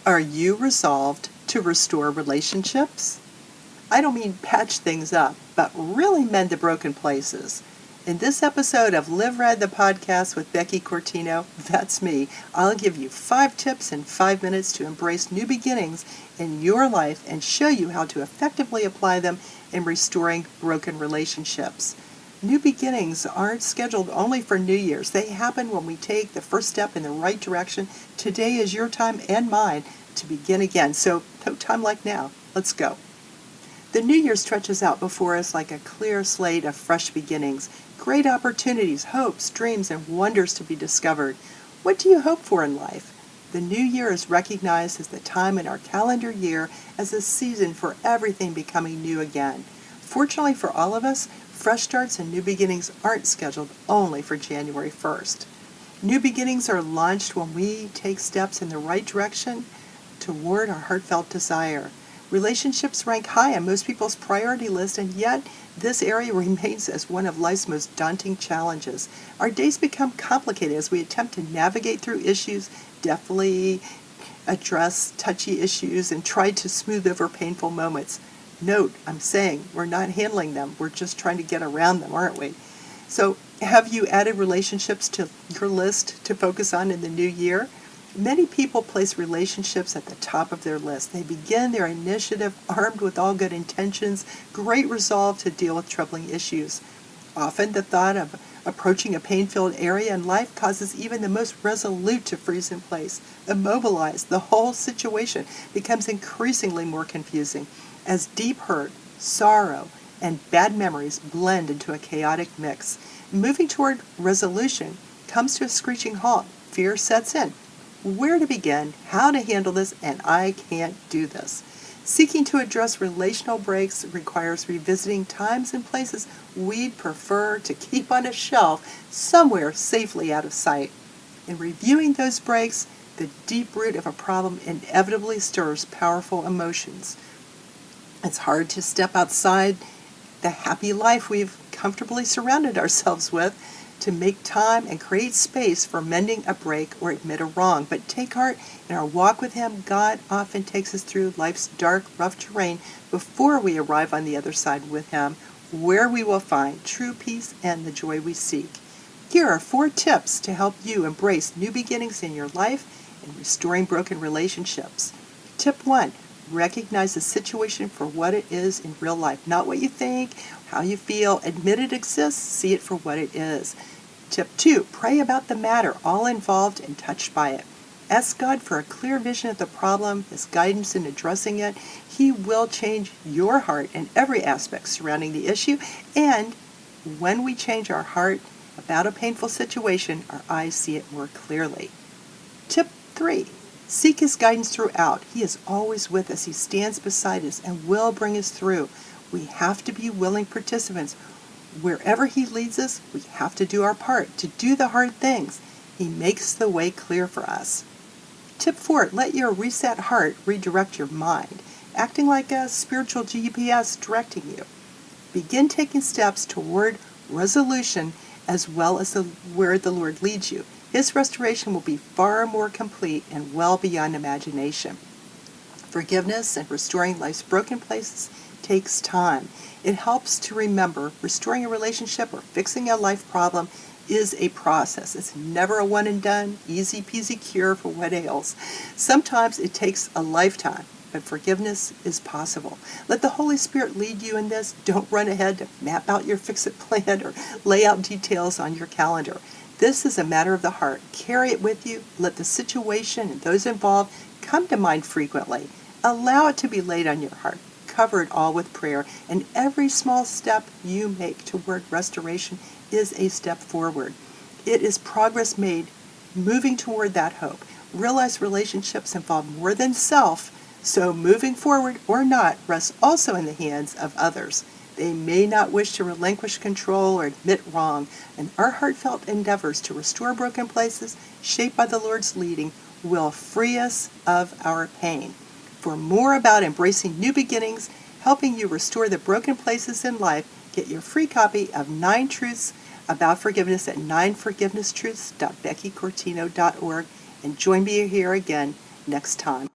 Are you resolved to restore relationships? I don't mean patch things up, but really mend the broken places. In this episode of LivRad The Podcast with Becky Cortino, that's me, I'll give you 5 tips in 5 minutes to embrace new beginnings in your life and show you how to effectively apply them in restoring broken relationships. New beginnings aren't scheduled only for New Year's. They happen when we take the first step in the right direction. Today is your time and mine to begin again. So no time like now. Let's go. The new year stretches out before us like a clear slate of fresh beginnings, great opportunities, hopes, dreams, and wonders to be discovered. What do you hope for in life? The new year is recognized as the time in our calendar year as a season for everything becoming new again. Fortunately for all of us, fresh starts and new beginnings aren't scheduled only for January 1st. New beginnings are launched when we take steps in the right direction toward our heartfelt desire. Relationships rank high on most people's priority list, and yet this area remains as one of life's most daunting challenges. Our days become complicated as we attempt to navigate through issues, deftly address touchy issues, and try to smooth over painful moments. Note, I'm saying we're not handling them. We're just trying to get around them, aren't we? So have you added relationships to your list to focus on in the new year? Many people place relationships at the top of their list. They begin their initiative armed with all good intentions, great resolve to deal with troubling issues. Often the thought of approaching a pain-filled area in life causes even the most resolute to freeze in place, immobilize. The whole situation becomes increasingly more confusing as deep hurt, sorrow, and bad memories blend into a chaotic mix. Moving toward resolution comes to a screeching halt. Fear sets in. Where to begin, how to handle this, and I can't do this. Seeking to address relational breaks requires revisiting times and places we'd prefer to keep on a shelf somewhere safely out of sight. In reviewing those breaks, the deep root of a problem inevitably stirs powerful emotions. It's hard to step outside the happy life we've comfortably surrounded ourselves with to make time and create space for mending a break or admit a wrong. But take heart, in our walk with Him, God often takes us through life's dark, rough terrain before we arrive on the other side with Him, where we will find true peace and the joy we seek. Here are 4 tips to help you embrace new beginnings in your life and restoring broken relationships. Tip 1. Recognize the situation for what it is in real life, not what you think, how you feel. Admit it exists, see it for what it is. Tip 2, pray about the matter, all involved and touched by it. Ask God for a clear vision of the problem, His guidance in addressing it. He will change your heart in every aspect surrounding the issue, and when we change our heart about a painful situation, our eyes see it more clearly. Tip 3, seek His guidance throughout. He is always with us. He stands beside us and will bring us through. We have to be willing participants. Wherever He leads us, we have to do our part, to do the hard things. He makes the way clear for us. Tip 4, let your reset heart redirect your mind, acting like a spiritual GPS directing you. Begin taking steps toward resolution as well as where the Lord leads you. His restoration will be far more complete and well beyond imagination. Forgiveness and restoring life's broken places takes time. It helps to remember restoring a relationship or fixing a life problem is a process. It's never a one and done, easy peasy cure for what ails. Sometimes it takes a lifetime, but forgiveness is possible. Let the Holy Spirit lead you in this. Don't run ahead to map out your fix-it plan or lay out details on your calendar. This is a matter of the heart. Carry it with you. Let the situation and those involved come to mind frequently. Allow it to be laid on your heart. Cover it all with prayer, and every small step you make toward restoration is a step forward. It is progress made moving toward that hope. Realize relationships involve more than self, so moving forward or not rests also in the hands of others. They may not wish to relinquish control or admit wrong, and our heartfelt endeavors to restore broken places, shaped by the Lord's leading, will free us of our pain. For more about embracing new beginnings, helping you restore the broken places in life, get your free copy of 9 Truths About Forgiveness at 9forgivenesstruths.beckycortino.org, and join me here again next time.